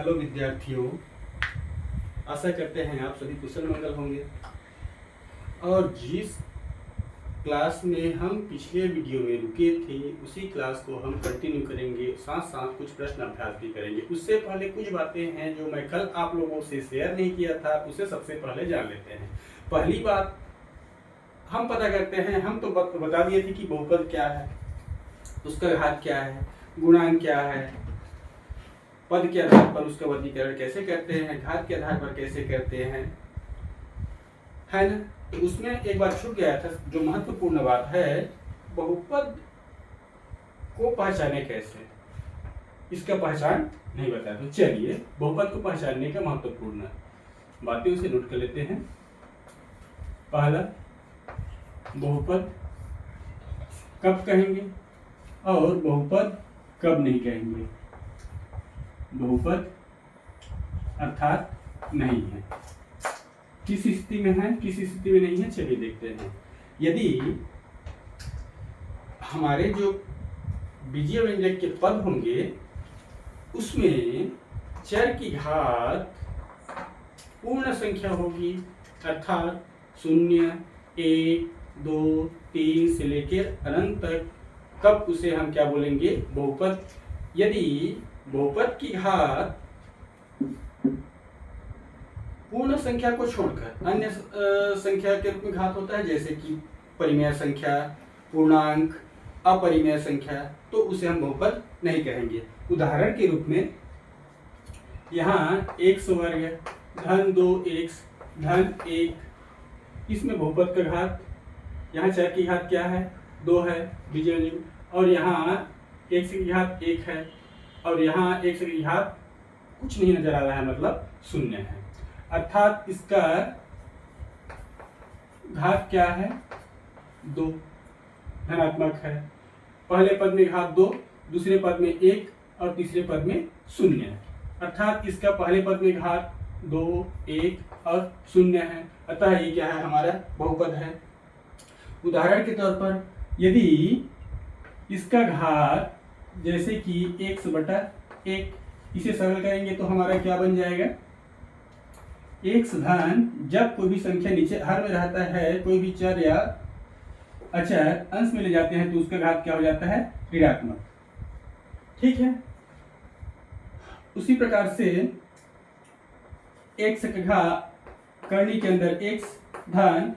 Hello विद्यार्थियों, आशा करते हैं आप सभी कुशल मंगल होंगे। और जिस क्लास में हम पिछले वीडियो में रुके थे उसी क्लास को हम कंटिन्यू करेंगे, साथ साथ कुछ प्रश्न अभ्यास भी करेंगे। उससे पहले कुछ बातें हैं जो मैं कल आप लोगों से शेयर नहीं किया था, उसे सबसे पहले जान लेते हैं। पहली बात हम पता करते हैं, हम तो बता दिए थे कि बहुपद क्या है, उसका घात क्या है, गुणांक क्या है, पद के आधार पर उसका वर्गीकरण कैसे करते हैं, घात के आधार पर कैसे करते हैं, है ना। तो उसमें एक बात छूट गया था, जो महत्वपूर्ण बात है, बहुपद को पहचाने कैसे, इसका पहचान नहीं बताया। तो चलिए बहुपद को पहचानने का महत्वपूर्ण बातें उसे नोट कर लेते हैं। पहला, बहुपद कब कहेंगे और बहुपद कब नहीं कहेंगे। बहुपद अर्थात नहीं है, किस स्थिति में है, किस स्थिति में नहीं है, चलिए देखते हैं। यदि हमारे जो बीजीय व्यंजक के पद होंगे उसमें चर की घात पूर्ण संख्या होगी, अर्थात 0, 1, 2, 3 से लेकर अनंत तक, तब उसे हम क्या बोलेंगे, बहुपद। यदि बहुपद की घात पूर्ण संख्या को छोड़कर अन्य संख्या के रूप में घात होता है, जैसे कि परिमेय संख्या, पूर्णांक, अपरिमेय संख्या, तो उसे हम बहुपद नहीं कहेंगे। उदाहरण के रूप में यहाँ x वर्ग धन 2x धन 1, इसमें बहुपद का घात, यहाँ चर की घात क्या है, 2 है बीजीय व्यंजक, और यहाँ x की घात 1 है, और यहाँ x की घात कुछ नहीं नजर आ रहा है, मतलब 0 है। अर्थात इसका घात क्या है, 2, धनात्मक है। पहले पद में घात 2, दूसरे पद में 1 और तीसरे पद में 0 है। अर्थात इसका पहले पद में घात 2, 1 और 0 है, अतः ये क्या है, हमारा बहुपद है। उदाहरण के तौर पर यदि इसका घात जैसे कि x/1, इसे सरल करेंगे तो हमारा क्या बन जाएगा, x धन, जब कोई भी संख्या नीचे हर में रहता है, कोई भी चर या अचर अंश में ले जाते हैं तो उसका घात क्या हो जाता है, ऋणात्मक। ठीक है। उसी प्रकार से x का घात करनी के अंदर x धन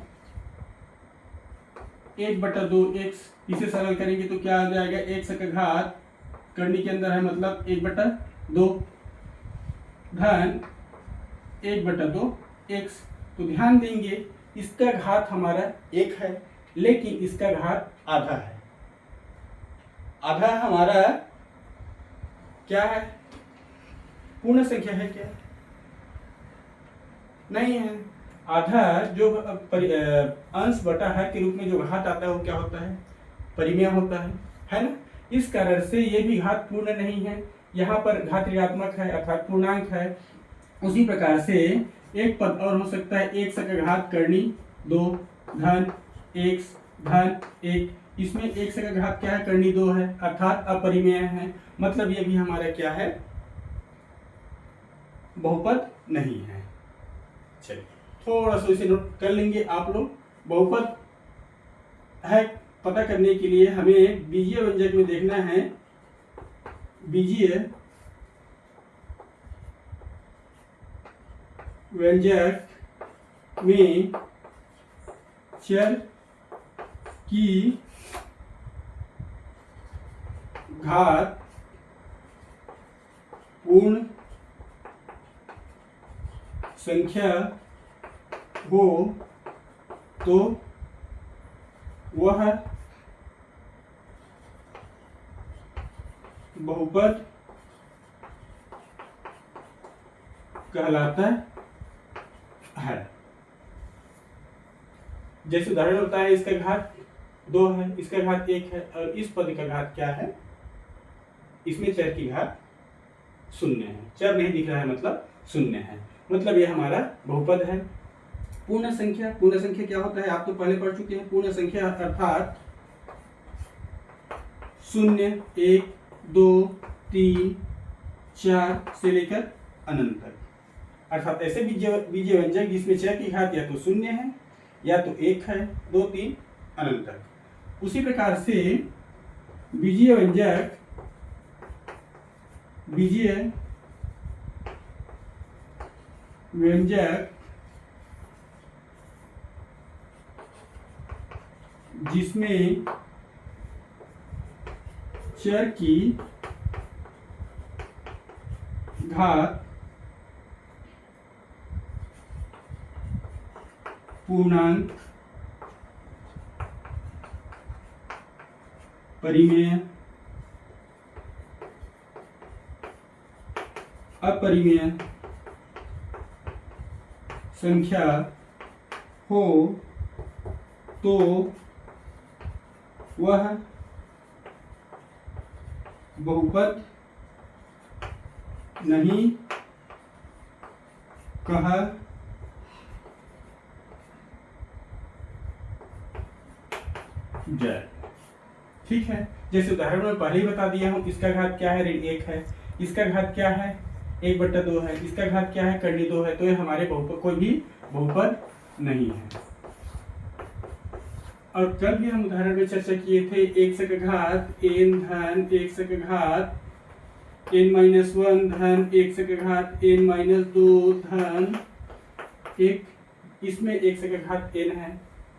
1/2x, इसे सरल करेंगे तो क्या आ जाएगा, x का घात करनी के अंदर है, मतलब 1/2 धन 1/2x। तो ध्यान देंगे इसका घात हमारा 1 है, लेकिन इसका घात आधा है। आधा हमारा क्या है, पूर्ण संख्या है क्या, नहीं है। आधा जो अंश बटा हर के रूप में जो घात आता है वो क्या होता है, परिमेय होता है ना। इस कारण से ये भी घात पूर्ण नहीं है, यहाँ पर घात ऋणात्मक है अर्थात पूर्णांक है। उसी प्रकार से एक पद और हो सकता है, x का घात करनी 2 धन x धन 1, इसमें x का घात क्या है, करनी 2 है, अर्थात अपरिमेय है, मतलब ये भी हमारा क्या है, बहुपद नहीं है। चलिए थोड़ा सा इसे नोट कर लेंगे आप लोग। बहुपद है पता करने के लिए हमें बीजीय व्यंजक में देखना है, बीजीय व्यंजक में चर की घात पूर्ण संख्या हो तो वह बहुपद कहलाता है। जैसे उदाहरण होता है, इसका घात 2 है, इसका घात 1 है, और इस पद का घात क्या है, इसमें चर की घात 0 है, चर नहीं दिख रहा है मतलब 0 है, मतलब ये हमारा बहुपद है। पूर्ण संख्या, पूर्ण संख्या क्या होता है, आप तो पहले पढ़ चुके हैं। पूर्ण संख्या अर्थात 0, 1, 2, 3, 4 से लेकर अनंत तक, अर्थात ऐसे बीजीय व्यंजक जिसमें चर की घात या तो शून्य है या तो 1 है, 2, 3 अनंत तक। उसी प्रकार से बीजीय व्यंजक जिसमें चर की घात पूर्णांक, परिमेय, अपरिमेय संख्या हो तो वह बहुपद नहीं कहा जाए। ठीक है, जैसे उदाहरण में पहले ही बता दिया हूं, इसका घात क्या है, ऋण 1 है, इसका घात क्या है 1/2 है, इसका घात क्या है कर्ण 2 है, तो ये हमारे बहुपद कोई भी बहुपद नहीं है। और कल भी हम उदाहरण में चर्चा किए थे, 1 का घात n धन 1 का घात n-1 धन 1 का घात n-2 धन 1, इसमें 1 का घात n है,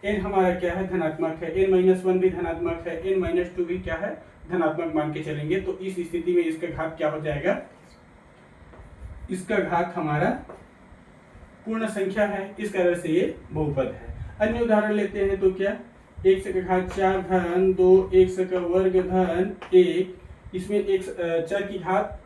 n हमारा क्या है धनात्मक है, n-1 भी धनात्मक है, n-2 भी क्या है धनात्मक मान के चलेंगे। तो इस स्थिति में इसका घात क्या हो जाएगा, इसका घात हमारा पूर्ण संख्या है, इस कारण से ये बहुपद है। अन्य उदाहरण लेते हैं तो क्या, 1 का घात 4 धन 2 1 का वर्ग धन 1, इसमें एक चर की घात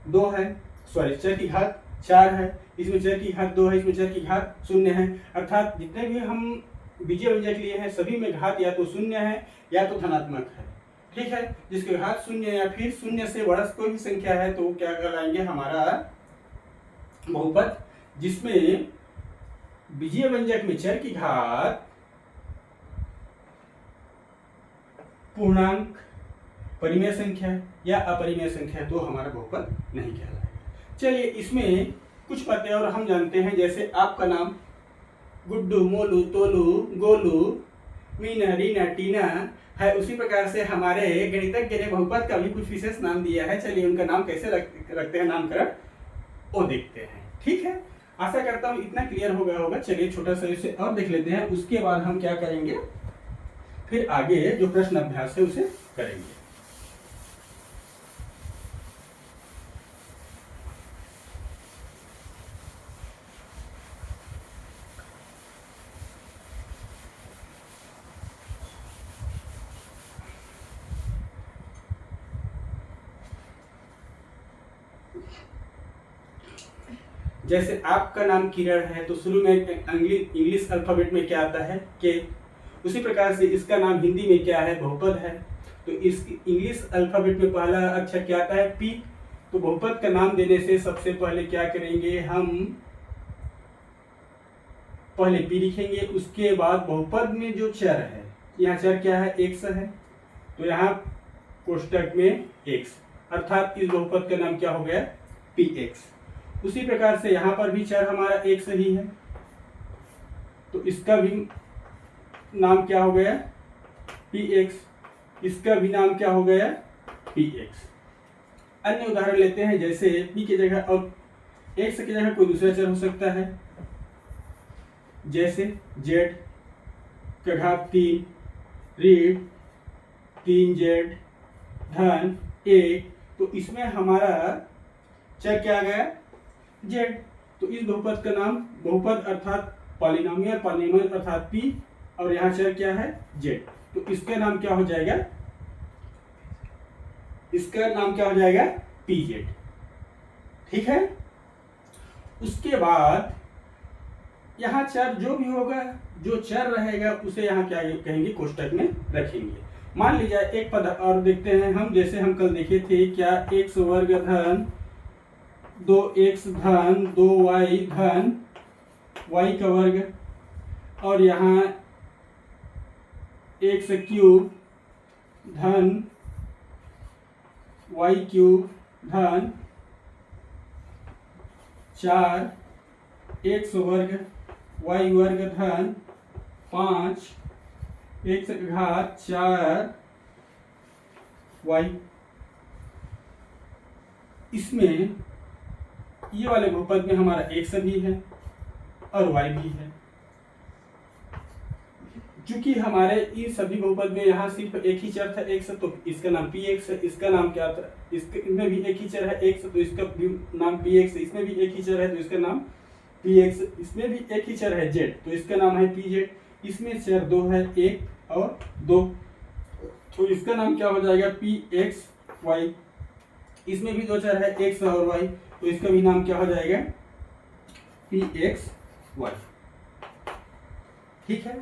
2 है, सॉरी चर की घात 4 है, इसमें चर की घात 2 है, इसमें चर की घात 0 है। अर्थात जितने भी हम बीजीय व्यंजक लिए हैं सभी में घात या तो 0 है या तो धनात्मक है। ठीक है, जिसके घात 0 या फिर 0 से बड़ा कोई भी संख्या है तो वो क्या कहलाएंगे, हमारा बहुपद, जिसमें बीजीय व्यंजक में चर की घात पूर्णांक, परिमेय संख्या या अपरिमेय संख्या तो हमारा बहुपद नहीं कहलाएगा। चलिए इसमें कुछ बातें और हम जानते हैं, जैसे आपका नाम गुड्डू, मोलू, तोलू, गोलू, मीना, रीना, टीना है, उसी प्रकार से हमारे गणितज्ञ ने बहुपद का भी कुछ विशेष नाम दिया है। चलिए उनका नाम कैसे रखते हैं नामकरण वो देखते हैं। ठीक है, आशा करता हूँ इतना क्लियर हो गया होगा। चलिए छोटा सा इसे और देख लेते हैं, उसके बाद हम क्या करेंगे, फिर आगे जो प्रश्न अभ्यास है उसे करेंगे। जैसे आपका नाम किरण है तो शुरू में इंग्लिश अल्फाबेट में क्या आता है के, उसी प्रकार से इसका नाम हिंदी में क्या है बहुपद है, तो इस इंग्लिश अल्फाबेट में पहला अक्षर क्या आता है पी। तो बहुपद का नाम देने से सबसे पहले क्या करेंगे, हम पहले पी लिखेंगे, उसके बाद बहुपद में जो चर है, यहाँ चर क्या है x है, तो यहाँ कोष्टक में x, अर्थात इस बहुपद का नाम क्या हो गया px। उसी प्रकार से यहाँ पर भी चर हमारा x ही है, तो इसका भी नाम क्या हो गया px, इसका भी नाम क्या हो गया px। अन्य उदाहरण लेते हैं, जैसे p की जगह और x की जगह कोई दूसरा चर हो सकता है, जैसे z का घात 3 ऋण 3z धन 1, तो इसमें हमारा चर क्या आ गया z। तो इस बहुपद का नाम, बहुपद अर्थात पॉलिनोमियल अर्थात p, और यहाँ चर क्या है z, तो इसका नाम क्या हो जाएगा, इसका नाम क्या हो जाएगा pz। ठीक है, उसके बाद यहाँ चर जो भी होगा, जो चर रहेगा उसे यहाँ क्या कहेंगे कोष्टक में रखेंगे। मान लीजिए एक पद और देखते हैं हम, जैसे हम कल देखे थे क्या, x वर्ग धन 2x धन 2y धन y का वर्ग, और यहाँ x क्यूब धन y क्यूब धन 4 एक्स वर्ग वाई वर्ग धन 5 एक्स का घात 4 वाई। इसमें ये वाले बहुपद में हमारा एक्स भी है और वाई भी है। चूंकि हमारे इन सभी बहुपद में यहाँ सिर्फ एक ही चर था एक्स, तो इसका नाम पी एक्स है। इसका नाम क्या था, इसमें भी एक ही चर है एक्स, तो इसका भी नाम पी एक्स। इसमें भी एक ही चर है तो इसका नाम पी एक्स। इसमें भी एक ही चर है जेड, तो इसका नाम है पी जेड। इसमें चर दो है, एक और दो, तो इसका नाम क्या हो जाएगा, पी एक्स वाई। इसमें भी दो चर है एक्स और वाई, तो इसका भी नाम क्या हो जाएगा, पी एक्स वाई। ठीक है।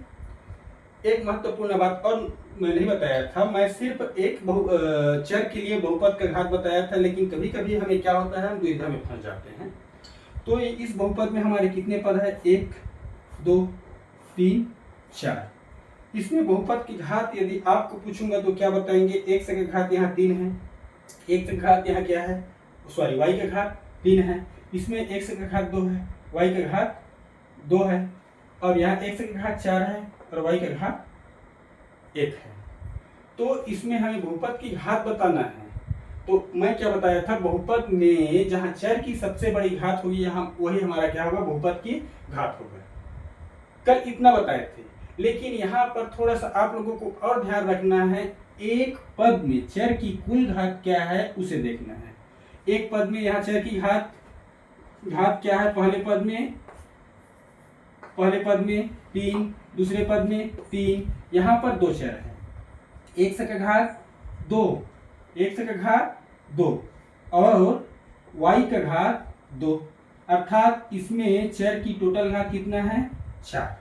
एक महत्वपूर्ण बात और मैं नहीं बताया था, मैं सिर्फ एक चर के लिए बहुपद का घात बताया था, लेकिन कभी कभी हमें क्या होता है, हम दुविधा में फंस जाते हैं। तो इस बहुपद में हमारे कितने पद है, 1 2 3 4। इसमें बहुपद की घात यदि आपको पूछूंगा तो क्या बताएंगे, x का घात यहाँ 3 है, x का घात यहाँ क्या है, सॉरी y का घात 3 है। इसमें x का घात 2 है, y का घात 2 है, और यहाँ x का घात 4 है और y का घात 1 है। तो इसमें हमें बहुपद की घात बताना है। तो मैं क्या बताया था, बहुपद में जहाँ चर की सबसे बड़ी घात होगी, यहाँ वही हमारा क्या होगा, बहुपद की घात होगा। कल इतना बताए थे, लेकिन यहाँ पर थोड़ा सा आप लोगों को और ध्यान रखना है। एक पद में चर की कुल घात क्या है उसे देखना है। एक पद में यहाँ चर की घात क्या है, पहले पद में 3, दूसरे पद में 3, यहाँ पर दो चर है, x का घात 2, x का घात 2 और y का घात 2, अर्थात इसमें चर की टोटल घात कितना है, 4।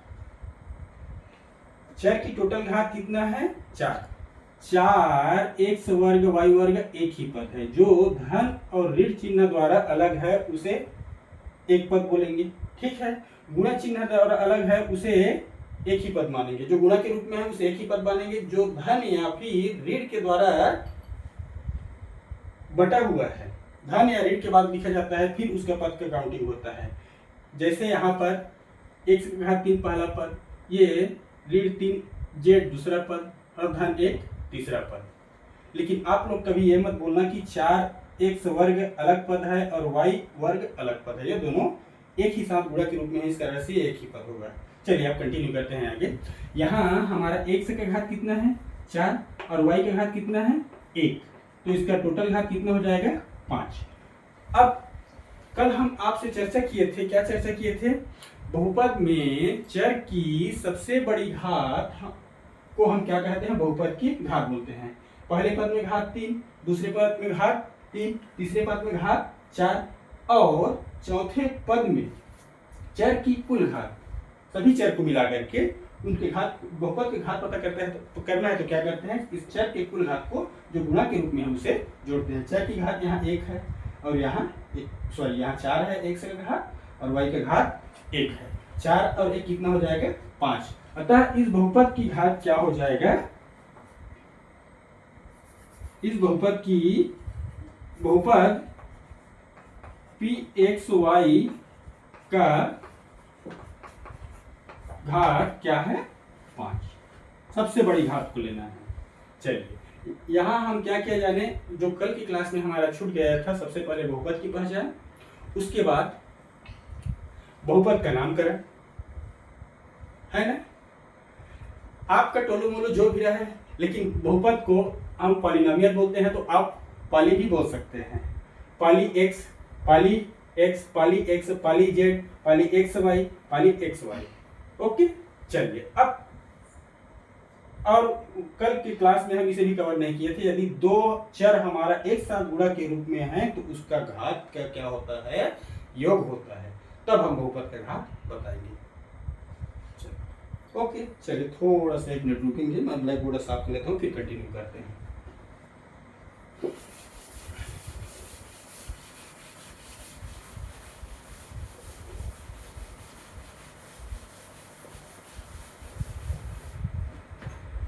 चर की टोटल घात कितना है, 4 एक्स वर्ग वाई वर्ग एक ही पद है। जो धन और ऋण चिन्ह द्वारा अलग है उसे एक पद बोलेंगे। ठीक है। गुणा चिन्ह द्वारा अलग है उसे एक ही पद मानेंगे। जो गुणा के रूप में है उसे एक ही पद मानेंगे। जो धन या फिर ऋण के द्वारा बटा हुआ है, धन या ऋण के बाद लिखा जाता है, फिर उसका पद का काउंटिंग होता है। जैसे यहाँ पर एक्स का घात 3 पहला पद, ये ऋण 3 जेड दूसरा पद और धन 1 तीसरा पद। लेकिन आप लोग कभी ये मत बोलना कि 4 एक्स वर्ग अलग पद है और वाई वर्ग अलग पद है। ये दोनों एक ही साथ गुणा के रूप में है, इस कारण से एक ही पद होगा। चलिए आप कंटिन्यू करते हैं आगे। यहाँ हमारा एक्स का घात कितना है, 4 और वाई का घात कितना है, 1, तो इसका टोटल घात कितना हो जाएगा, 5। अब कल हम आपसे चर्चा किए थे, क्या चर्चा किए थे, बहुपद में चर की सबसे बड़ी घात को हम क्या कहते हैं, बहुपद की घात बोलते हैं। पहले पद में घात 3, दूसरे पद में घात 3, तीसरे पद में घात 4 और चौथे पद में चर की कुल घात, सभी चर को मिला करके उनके घात, बहुपद के घात पता करते हैं तो करना है तो क्या करते हैं, इस चर के कुल घात को जो गुणा के रूप में हम उसे जोड़ते हैं। चर की घात यहाँ 1 है और यहाँ 4 है, x का घात और y का घात 1 है। 4 और 1 कितना हो जाएगा, 5। अतः इस बहुपद की घात क्या हो जाएगा, इस बहुपद pxy का घात क्या है, 5। सबसे बड़ी घात को लेना है। चलिए यहाँ हम क्या किया जाने, जो कल की क्लास में हमारा छूट गया था, सबसे पहले बहुपद की पहचान, उसके बाद बहुपद का नामकरण, है ना। आपका टोलो मोलो जो भी रहे, लेकिन बहुपद को हम पॉलिनोमियल बोलते हैं, तो आप पाली भी बोल सकते हैं। पाली x, पाली z, पाली xy, पाली xy। ओके। चलिए अब, और कल की क्लास में हम इसे भी कवर नहीं किए थे, यदि दो चर हमारा एक साथ गुणा के रूप में है तो उसका घात का क्या होता है, योग होता है, तब हम बहुपद का घात बताएंगे। ओके। चलिए थोड़ा सा 1 मिनट रुकेंगे, मैं ब्लैक बोर्ड साफ कर लेता हूँ, फिर कंटिन्यू करते हैं।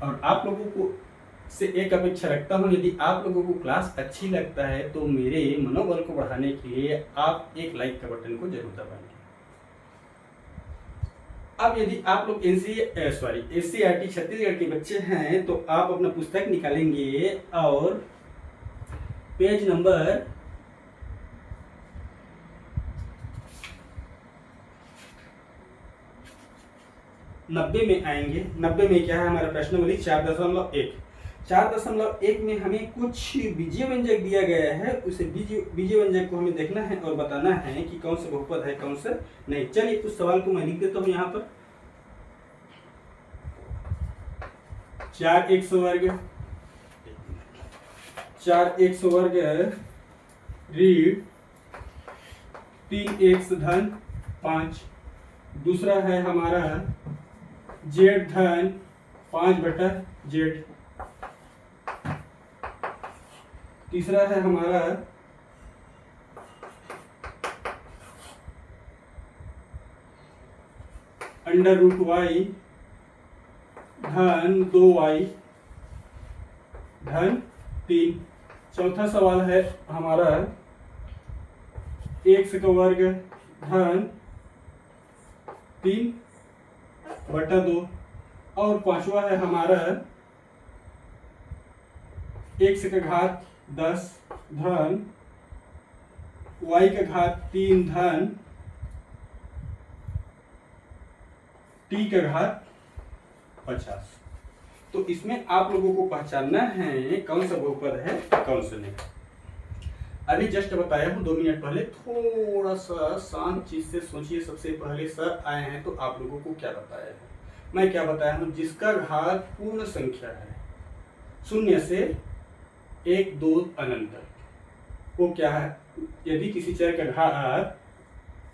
और आप लोगों को से एक अपेक्षा रखता हूँ, यदि आप लोगों को क्लास अच्छी लगता है तो मेरे मनोबल को बढ़ाने के लिए आप एक लाइक का बटन को जरूर दबाएंगे। अब यदि आप लोग SCERT छत्तीसगढ़ के बच्चे हैं तो आप अपना पुस्तक निकालेंगे और पेज नंबर 90 में आएंगे। 90 में क्या है हमारा प्रश्नावली 4.1। 4.1 में हमें कुछ बीजीय व्यंजक दिया गया है, उसे बीजीय व्यंजक को हमें देखना है और बताना है कि कौन सा बहुपद है कौन सा नहीं। चलिए उस सवाल को मैं लिख देता हूँ यहाँ पर। 4x वर्ग ऋण 3x धन 5। दूसरा है हमारा z धन 5/z। तीसरा है हमारा √y धन 2y धन 3। चौथा सवाल है हमारा x का वर्ग धन 3/2। और पांचवा है हमारा x का घात 10 धन y का घात 3 धन t का घात 50। तो इसमें आप लोगों को पहचानना है कौन सा बहुपद है कौन सा नहीं। अभी जस्ट बताया हूँ 2 मिनट पहले, थोड़ा सा शांत चीज से सोचिए। सबसे पहले सर आए हैं तो आप लोगों को क्या बताया है, मैं क्या बताया हूँ, जिसका घात पूर्ण संख्या है 0 से 1 2 अनंत तक, वो क्या है। यदि किसी चर का घात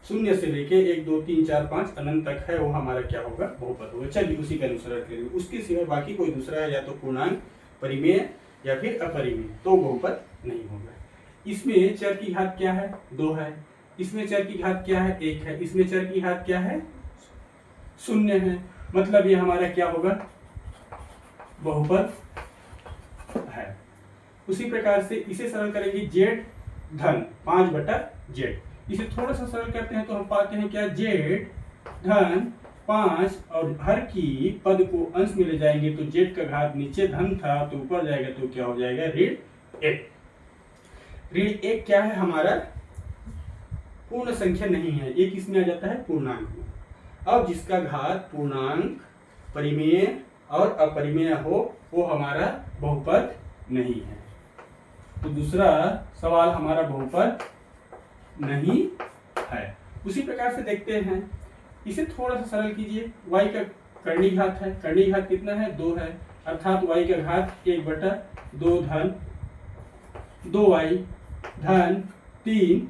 0 से लेके 1 2 3 4 5 अनंत तक है, वो हमारा क्या होगा, बहुपद होगा। चलिए उसी का अनुसरण करेंगे। उसके सिवाय बाकी कोई दूसरा है, या तो पूर्णांक, परिमेय या फिर अपरिमेय, तो बहुपद नहीं होगा। इसमें चर की घात क्या है, 2 है। इसमें चर की घात क्या है, 1 है। इसमें चर की घात क्या है, 0 है। मतलब ये हमारा क्या होगा, बहुपद है। उसी प्रकार से इसे सरल करेंगे, z धन 5/z। इसे थोड़ा सा सरल करते हैं तो हम पाते हैं क्या, z धन 5 और हर की पद को अंश में ले जाएंगे तो z का घात नीचे धन था तो ऊपर जाएगा तो क्या हो जाएगा, ऋण 1। ऋण 1 क्या है हमारा, पूर्ण संख्या नहीं है, ये किसमें आ जाता है, पूर्णांक में। अब जिसका घात पूर्णांक, परिमेय और अपरिमेय हो वो हमारा बहुपद नहीं है। तो दूसरा सवाल हमारा बहुपद नहीं है। उसी प्रकार से देखते हैं, इसे थोड़ा सा सरल कीजिए। y का कर्णी घात है, कर्णी घात कितना है, 2 है, अर्थात y का घात 1/2 धन 2y धन 3।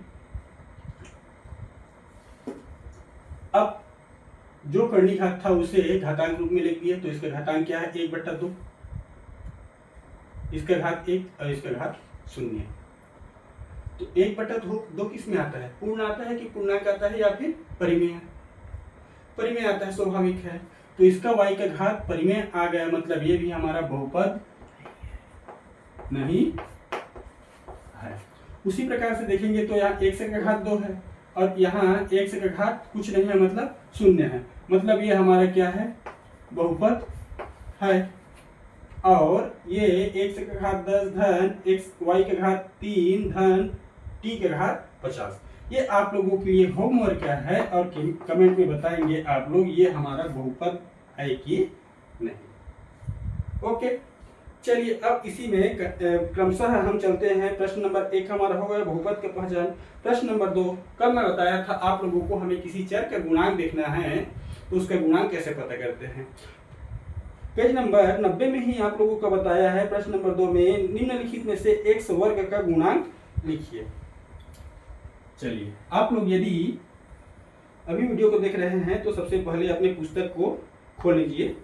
अब जो कर्णी घात था उसे घातांक रूप में लिख दिए, तो इसका घातांक क्या है, 1/2। इसका घात 1 और इसका घात 0। तो 1/2 किस में आता है, पूर्ण आता है कि पूर्णांक आता है या फिर परिमेय। परिमेय आता है, स्वाभाविक है। तो इसका y का घात परिमेय आ गया, मतलब ये भी हमारा बहुपद नहीं है। उसी प्रकार से देखेंगे तो यहाँ x का घात 2 है और यहाँ x का घात कुछ नहीं है, मतलब 0 है। मतलब ये हमारा क्या है, बहुपद है। और ये x का घात 10 धन y का घात 3 धन t का घात 50। ये आप लोगों के लिए होमवर्क क्या है और कमेंट में बताएंगे आप लोग ये हमारा बहुपद है कि नहीं। ओके, चलिए अब इसी में क्रमशः हम चलते हैं। प्रश्न नंबर 1 हमारा हो गया बहुपद का पहचान। प्रश्न नंबर 2, कल मैं बताया था आप लोगों को हमें किसी चर का गुणांक देखना है तो उसका गुणांक कैसे पता करते हैं। पेज नंबर 90 में ही आप लोगों को बताया है। प्रश्न नंबर 2 में निम्नलिखित में से x वर्ग का गुणांक लिखिए। चलिए आप लोग यदि अभी वीडियो को देख रहे हैं तो सबसे पहले अपने पुस्तक को खोल लीजिए।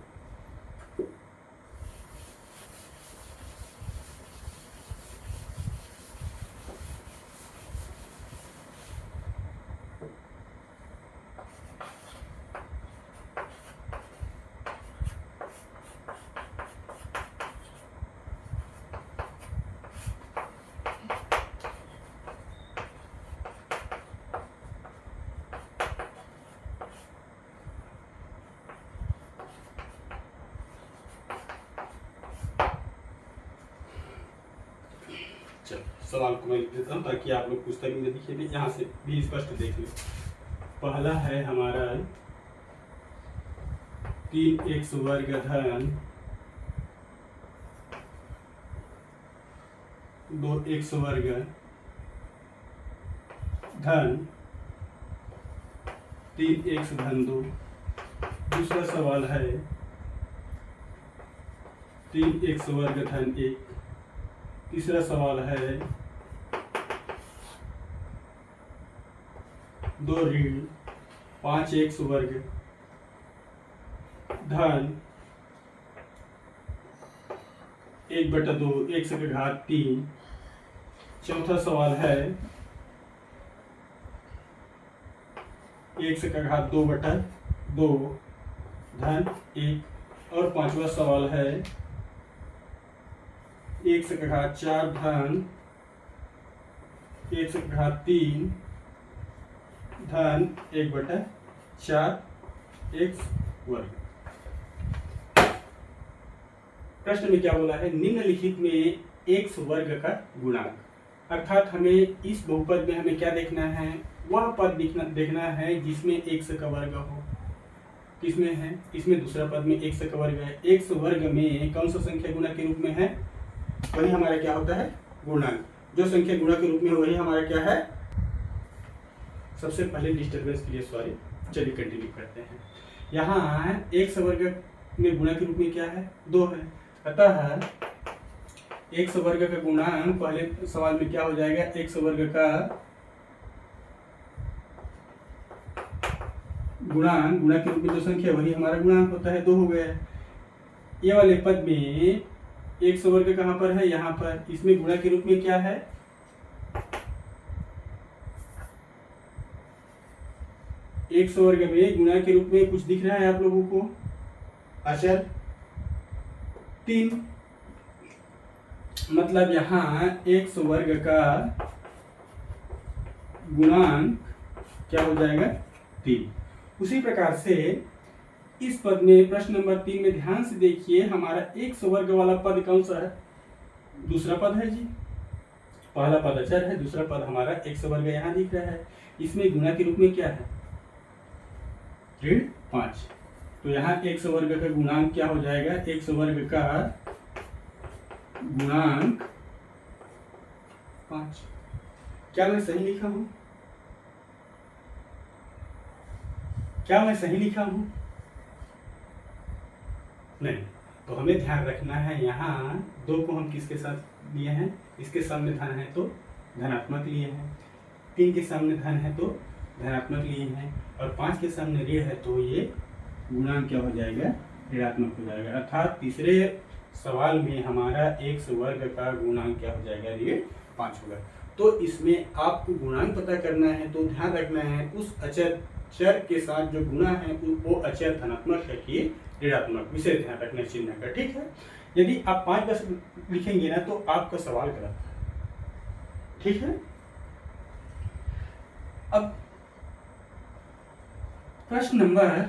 सवाल को मैं लिख देता हूँ ताकि आप लोग पुस्तक में देखिए भी यहाँ से भी स्पष्ट देख लें। पहला है हमारा 3x वर्ग धन 2x वर्ग धन 3x धन 2। दूसरा सवाल है 3x वर्ग धन 1। तीसरा सवाल है 2 ऋण 5x वर्ग धन 1/2 x की घात 3। चौथा सवाल है x का घात 2/2 धन 1। और पांचवा सवाल है x का घात 4 धन x का घात 3 धन 1/4 x वर्ग। प्रश्न में क्या बोला है, निम्नलिखित में x वर्ग का गुणांक, अर्थात हमें इस बहुपद में हमें क्या देखना है, वह पद देखना है जिसमें x का वर्ग हो। किसमें है, इसमें दूसरा पद में x का वर्ग है। x वर्ग में कौन सा संख्या गुणा के रूप में है, वही हमारा क्या होता है, गुणांक। जो संख्या गुणा के रूप में वही हमारा क्या है। सबसे पहले डिस्टर्बेंस के लिए सॉरी, चलिए कंटिन्यू करते हैं। यहाँ x वर्ग में गुणा के रूप में क्या है, 2 है। अतः x वर्ग का गुणांक पहले सवाल में क्या हो जाएगा, x वर्ग का गुणांक गुणा के रूप में जो संख्या वही हमारा गुणांक होता है, 2 हो गया। ये वाले पद में x वर्ग कहाँ पर है, यहाँ पर। इसमें गुणा के रूप में क्या है, x वर्ग में गुणा के रूप में कुछ दिख रहा है आप लोगों को, अचर 3। मतलब यहाँ x वर्ग का गुणांक क्या हो जाएगा, 3। उसी प्रकार से इस पद में प्रश्न नंबर 3 में ध्यान से देखिए, हमारा x वर्ग वाला पद कौन सा है, दूसरा पद है जी। पहला पद अचर है, दूसरा पद हमारा x वर्ग यहाँ दिख रहा है। इसमें गुणा के रूप में क्या है, ऋण 5। तो यहाँ x वर्ग का गुणांक क्या हो जाएगा, x वर्ग का गुणांक 5। क्या मैं सही लिखा हूं, क्या मैं सही लिखा हूं, नहीं। तो हमें ध्यान रखना है, यहाँ 2 को हम किसके साथ लिए हैं, इसके सामने धन है तो धनात्मक लिए हैं, 3 के सामने धन है तो धनात्मक लिए हैं, और 5 के सामने ऋण है तो ये गुणांक क्या हो जाएगा, ऋणात्मक हो जाएगा। अर्थात तीसरे सवाल में हमारा x वर्ग का गुणांक क्या हो जाएगा, ऋण 5 होगा। तो इसमें आपको गुणांक पता करना है तो ध्यान रखना है उस अचर चर के साथ जो गुणा है वो अचर धनात्मक है कि ऋणात्मक, विशेष ध्यान रखना चिन्ह का, ठीक है। यदि आप 5 बस लिखेंगे ना तो आपका सवाल गलत है, ठीक है। अब प्रश्न नंबर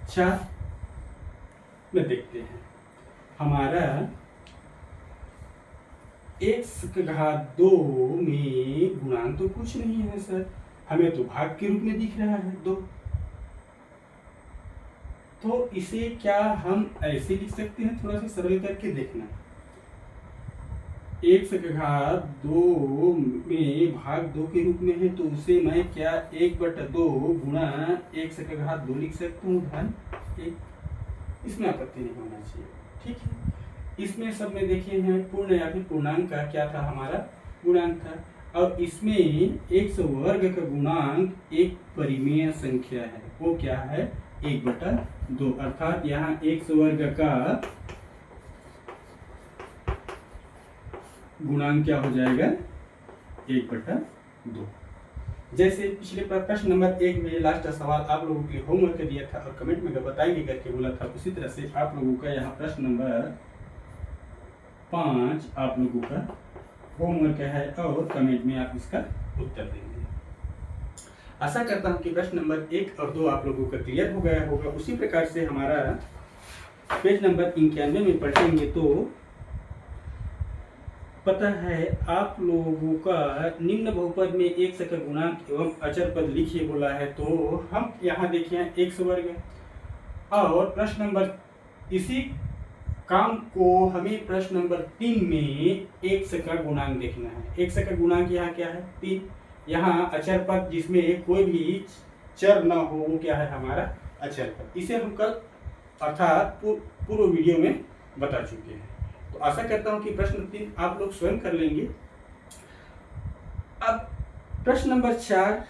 4 में देखते हैं, हमारा x का घात 2 में गुणांक तो कुछ नहीं है सर, हमें तो भाग के रूप में दिख रहा है 2। तो इसे क्या हम ऐसे लिख सकते हैं, थोड़ा सा सरल करके देखना। x का घात 2 में भाग 2 के रूप में है तो उसे मैं क्या 1/2 गुणा x का घात 2 लिख सकता हूँ धन 1। इसमें आपत्ति नहीं होना चाहिए, ठीक है। इसमें सब में देखे हैं पूर्ण या फिर पूर्णांक का क्या था, हमारा गुणांक था। और इसमें x वर्ग का गुणांक एक परिमेय संख्या है, वो क्या है, 1/2। अर्थात यहाँ x वर्ग का गुणांक क्या हो जाएगा, 1/2। जैसे पिछले प्रश्न नंबर 1 में लास्ट सवाल आप लोगों के लिए होमवर्क दिया था और कमेंट में बताएंगे करके बोला था, उसी तरह से आप लोगों का यहाँ प्रश्न नंबर 5 आप लोगों का होमवर्क है और कमेंट में आप इसका उत्तर देंगे। आशा करता हूँ कि प्रश्न नंबर 1 और 2 आप लोगों का क्लियर हो गया होगा। उसी प्रकार से हमारा पेज नंबर 91 में पढ़ेंगे तो पता है आप लोगों का निम्न बहुपद में एक से का गुणांक एवं अचर पद लिखिए बोला है, तो हम यहाँ देखिए x वर्ग और प्रश्न नंबर इसी काम को हमें प्रश्न नंबर 3 में x का गुणांक देखना है। x का गुणांक यहाँ क्या है 3। यहाँ अचर पद जिसमें कोई भी चर न हो वो क्या है हमारा अचर पद। इसे हम कल अर्थात पूर्व वीडियो में बता चुके हैं। तो आशा करता हूं कि प्रश्न 3 आप लोग स्वयं कर लेंगे। अब प्रश्न नंबर 4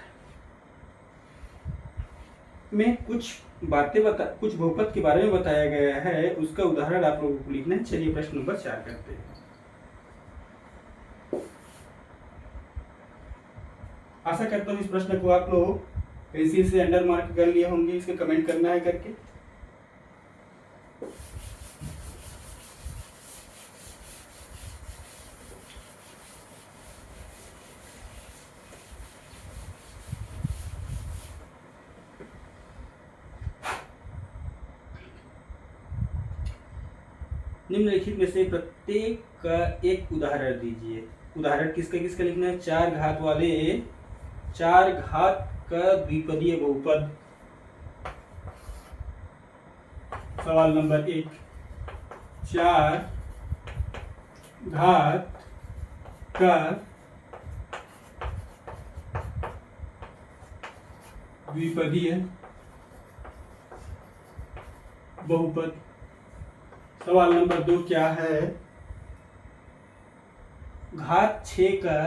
में कुछ बहुपद के बारे में बताया गया है, उसका उदाहरण आप लोगों को लिखना है। चलिए प्रश्न नंबर 4 करते हैं। आशा करता हूं इस प्रश्न को आप लोग पेंसिल से अंडर मार्क कर लिए होंगे, इसके कमेंट करना है करके। निम्नलिखित में से प्रत्येक का एक उदाहरण दीजिए। उदाहरण किसका किसका लिखना है? 4 घात वाले 4 घात का द्विपदीय बहुपद। सवाल नंबर 1, 4 घात का द्विपदीय बहुपद। सवाल नंबर 2 क्या है? घात 6 का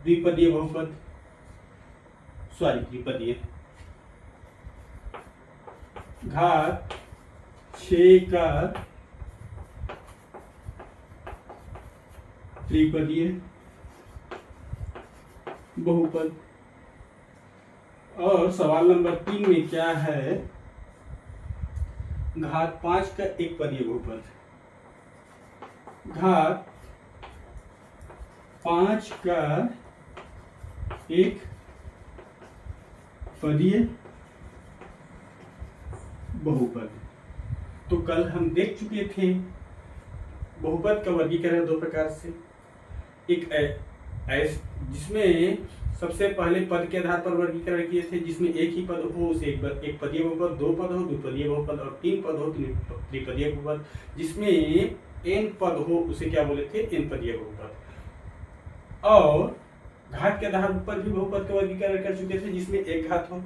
द्विपदीय बहुपद, द्विपदीय घात 6 का त्रिपदीय बहुपद। और सवाल नंबर 3 में क्या है? घात 5 का एक पदीय बहुपद। घात 5 का एक पदीय बहुपद। तो कल हम देख चुके थे बहुपद का वर्गीकरण 2 प्रकार से। एक जिसमें सबसे पहले पद के आधार पर वर्गीकरण किए थे, जिसमें एक ही पद हो उसे एक पदीय बहुपद, 2 पद हो द्विपदीय बहुपद और 3 पद हो त्रिपदीय बहुपद। जिसमें n पद हो उसे क्या बोले थे? n पदीय बहुपद। और घात के आधार पर भी बहुपद का वर्गीकरण कर चुके थे, जिसमें एक घात हो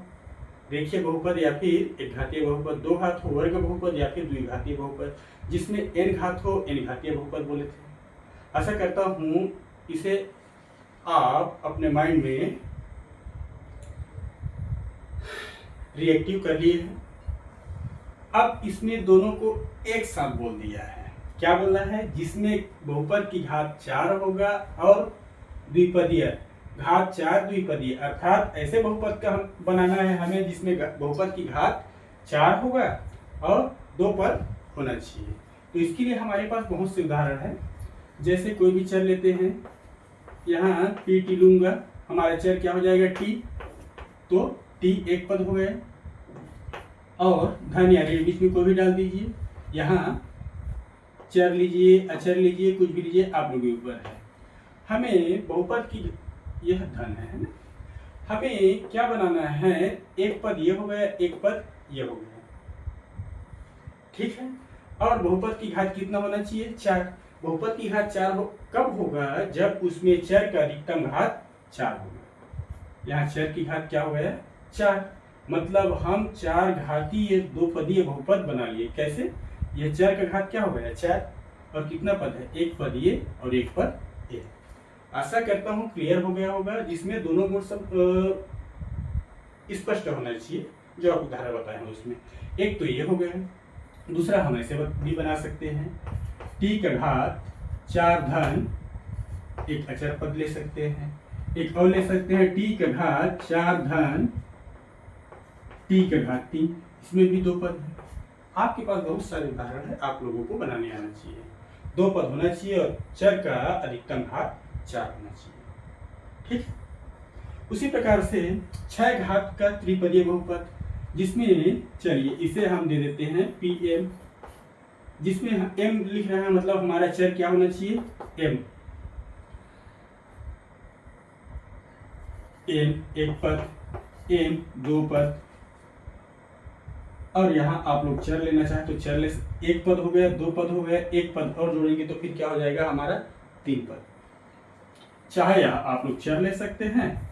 रेखीय बहुपद या फिर एक घातीय बहुपद, 2 घात हो वर्ग बहुपद या फिर द्विघातीय बहुपद, जिसमें n घात हो n घातीय बहुपद बोले थे। आशा करता हूं इसे आप अपने माइंड में रिएक्टिव कर लिए हैं। अब इसमें दोनों को एक साथ बोल दिया है। क्या बोला है? जिसमें बहुपद की घात 4 होगा और द्विपदीय घात 4 द्विपदीय, अर्थात ऐसे बहुपद का हम बनाना है हमें जिसमें बहुपद की घात 4 होगा और 2 पद होना चाहिए। तो इसके लिए हमारे पास बहुत से उदाहरण है। जैसे कोई भी चर लेते हैं, यहाँ पी टी लूंगा, हमारा चर क्या हो जाएगा? टी। तो टी एक पद हो गया। और धन या ऋण बीच में कोई भी डाल दीजिए। यहाँ चर लीजिए, अचर लीजिए, कुछ भी लीजिए, आप लोगों के ऊपर है। हमें बहुपद की यह धन है ना, हमें क्या बनाना है? एक पद ये हो गया, एक पद ये हो गया, ठीक है। और बहुपद की घात कितना होना चाहिए? 4। बहुपद की घात 4 कब होगा? जब उसमें चर का अधिकतम घात 4 होगा। यहाँ चर की घात क्या हो गया? 4। मतलब हम 4 घातीय 2 पदीय बहुपद बना लिए। कैसे? यह चर का घात क्या हो गया? 4। और कितना पद है? एक पद ये और एक पद ये। आशा करता हूँ क्लियर हो गया होगा, जिसमें दोनों गुण सब स्पष्ट होना चाहिए जो आप उदाहरण बताए हैं उसमें। एक तो ये हो गया, दूसरा हम ऐसे भी बना सकते हैं। टी का घात 4 धन एक अचर पद ले सकते हैं। एक और ले सकते हैं टी का घात 4 धन टी का घात 3, इसमें भी 2 पद है। आपके पास बहुत सारे उदाहरण है, आप लोगों को बनाने आना चाहिए। 2 पद होना चाहिए और चर का अधिकतम घात 4 होना चाहिए, ठीक। उसी प्रकार से 6 घात का त्रिपदीय बहुपद, जिसमें चलिए इसे हम दे देते हैं पी एम, जिसमें m लिख रहे हैं, मतलब हमारा चर क्या होना चाहिए? m एक पद, m दो पद, और यहाँ आप लोग चर लेना चाहे तो चर ले, एक पद हो गया, दो पद हो गया, एक पद और जोड़ेंगे तो फिर क्या हो जाएगा हमारा 3 पद। चाहे यहाँ आप लोग चर ले सकते हैं,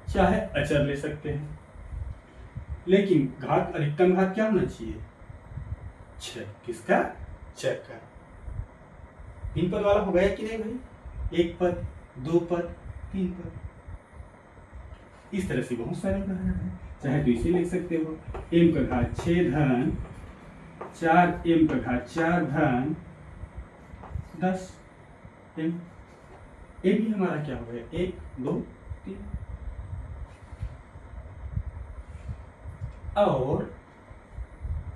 चाहे अचर ले सकते हैं, लेकिन घात अधिकतम घात क्या होना चाहिए? 6। किसका? चर का। 3 पद वाला हो गया कि नहीं भाई? एक पद, दो पद, 3 पद। इस तरह से बहुत सारे उदाहरण हैं, चाहे तो इसे लिख सकते हो m का घात 6 धन 4 m का घात 4 धन 10 m। ये भी हमारा क्या हो गया? 1 2 3। और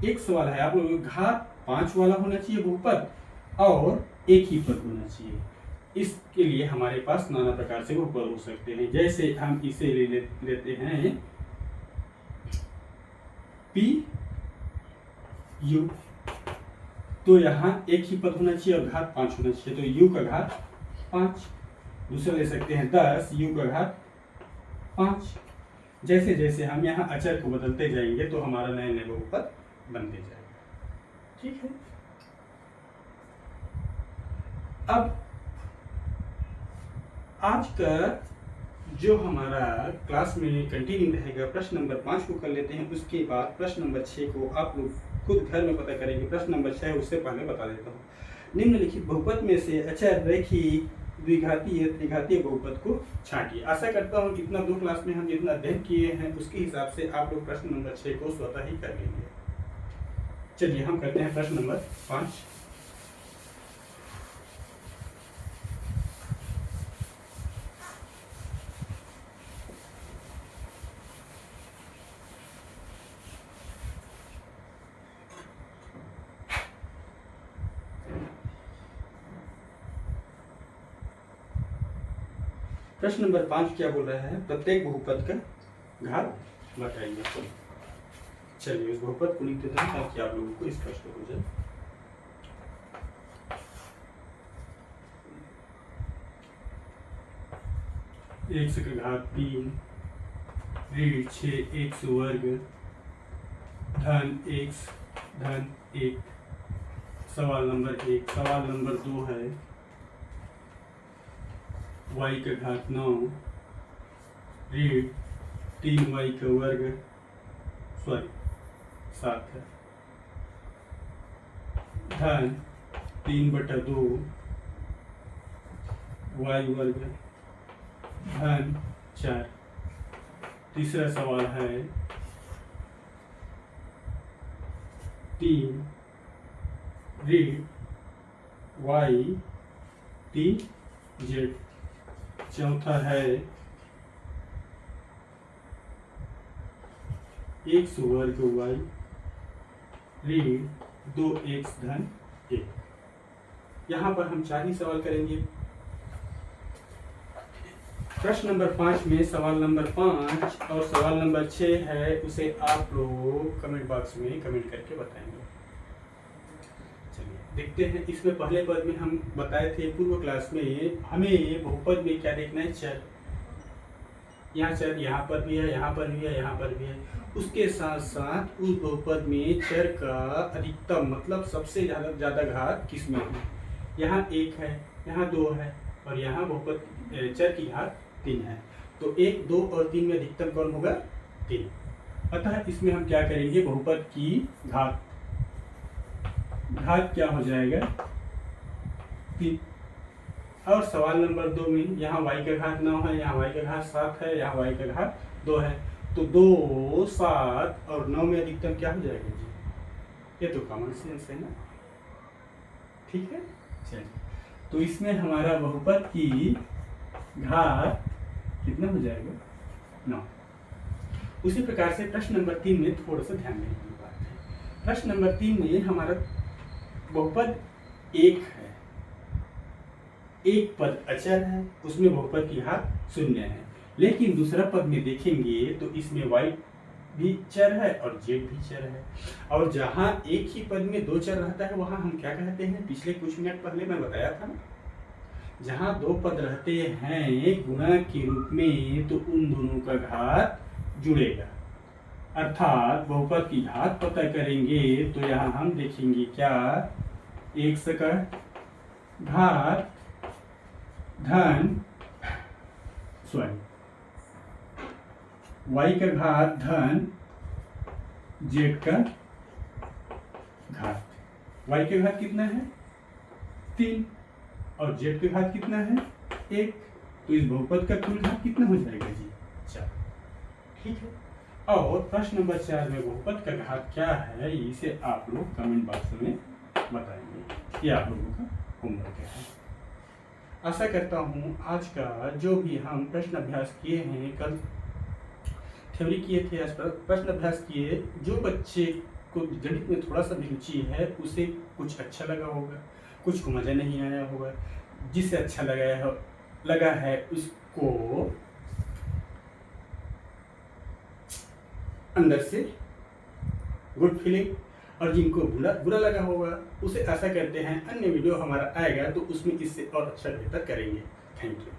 एक सवाल है आप लोग, घात 5 वाला होना चाहिए बहुपद और एक ही पद होना चाहिए। इसके लिए हमारे पास नाना प्रकार से बहुपद हो सकते हैं। जैसे हम इसे लेते हैं पी यू, तो यहाँ एक ही पद होना चाहिए और घात 5 होना चाहिए, तो यू का घात 5। दूसरा ले सकते हैं 10 यू का घात 5। जैसे जैसे हम यहाँ अचर को बदलते जाएंगे तो हमारा नए नए बहुपद बनते जाएगा। ठीक है। अब आज का जो हमारा क्लास में कंटिन्यू रहेगा, प्रश्न नंबर 5 को कर लेते हैं, उसके बाद प्रश्न नंबर 6 को आप लोग खुद घर में पता करेंगे। प्रश्न नंबर 6 उससे पहले बता देता हूँ। निम्नलिखित बहुपद में से अचर, रेखीय, द्विघातीय, त्रिघातीय बहुपद को छांटिए। आशा करता हूँ कि इतना 2 क्लास में हम जितना अध्ययन किए हैं उसके हिसाब से आप लोग प्रश्न नंबर 6 को स्वतः ही कर लेंगे। चलिए हम करते हैं प्रश्न नंबर 5। प्रश्न नंबर 5 क्या बोल रहा है? प्रत्येक बहुपद का घात बताइए। चलिए उस बहुपद को लिख देते हैं ताकि आप लोगों को स्पष्ट हो जाए। x का घात 3 ऋण 6 x वर्ग धन x धन 1। सवाल नंबर 1। सवाल नंबर 2 है y का घात 9 ऋण 3y का वर्ग 7 है धन 3/2 y वर्ग धन 4। तीसरा सवाल है 3 ऋण y 3z। चौथा है x वर्ग y ऋण 2x धन 1। यहाँ पर हम 4 ही सवाल करेंगे। प्रश्न नंबर 5 में सवाल नंबर 5 और सवाल नंबर 6 है, उसे आप लोग कमेंट बॉक्स में कमेंट करके बताएंगे। चलिए देखते हैं। इसमें पहले पद में हम बताए थे पूर्व क्लास में, हमें बहुपद में क्या देखना है? चर। यहाँ चर यहाँ पर भी है, यहाँ पर भी है, यहाँ पर भी है। उसके साथ साथ उस बहुपद में चर का अधिकतम मतलब सबसे ज्यादा घात किसमें है? यहाँ 1 है, यहाँ 2 है और यहाँ बहुपद चर की घात 3 है। तो 1, 2 और 3 में अधिकतम कौन होगा? 3। अतः इसमें हम क्या करेंगे? बहुपद की घात क्या हो जाएगा? 3। और सवाल नंबर 2 में यहाँ y का घात 9 है, यहाँ y का घात 7 है, यहाँ y का घात 2 है। तो 2, 7 और 9 में अधिकतम क्या हो जाएगा जी? ये तो कॉमन सेंस है ना। ठीक है। चलिए तो इसमें हमारा बहुपद की घात कितना हो जाएगा? 9। उसी प्रकार से प्रश्न नंबर 3 में थोड़ा सा ध्यान देने की बात है। प्रश्न नंबर 3 में हमारा बहुपद 1 है, एक पद अचर है, उसमें बहुपद की घात 0 है। लेकिन दूसरा पद में देखेंगे तो इसमें y भी चर है और z भी चर है। और जहाँ एक ही पद में 2 चर रहता है वहाँ हम क्या कहते हैं? पिछले कुछ मिनट पहले मैं बताया था ना, जहाँ दो पद रहते हैं गुणा के रूप में तो उन दोनों का घात जुड़ेगा। अर्थात बहुपद की घात पता करेंगे तो यहाँ हम देखेंगे क्या, x का घात धन y का घात धन z का घात। y का घात कितना है 3 और z का घात कितना है 1, तो इस बहुपद का कुल घात कितना हो जाएगा जी 4। ठीक है। और प्रश्न नंबर 4 में बहुपद का घात क्या है इसे आप लोग कमेंट बॉक्स में बताएंगे। ये आप लोगों का होमवर्क है। आशा करता हूँ आज का जो भी हम प्रश्न अभ्यास किए हैं, कल थ्योरी किए थे, आज प्रश्न अभ्यास किए, जो बच्चे को गणित में थोड़ा सा भी रुचि है उसे कुछ अच्छा लगा होगा, कुछ को मज़ा नहीं आया होगा। जिसे अच्छा लगा है उसको अंदर से गुड फीलिंग, और जिनको बुरा लगा होगा उसे आशा करते हैं अन्य वीडियो हमारा आएगा तो उसमें इससे और अच्छा बेहतर करेंगे। Thank you.